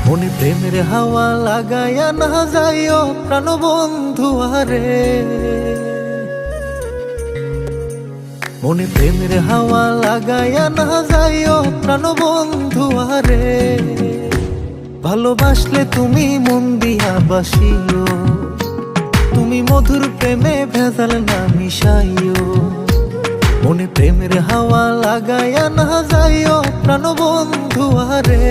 মনে প্রেমের হাওয়া লাগায়া না যাইও প্রাণ বন্ধু আরে, মনে প্রেমের হাওয়া লাগায়া না যাইও প্রাণ বন্ধু আরে। ভালোবাসলে তুমি মন দিয়া বাসিও, তুমি মধুর প্রেমে ভেজাল না মিশাইও। মনে প্রেমের হাওয়া লাগায়া না যাইও প্রাণ বন্ধু আরে।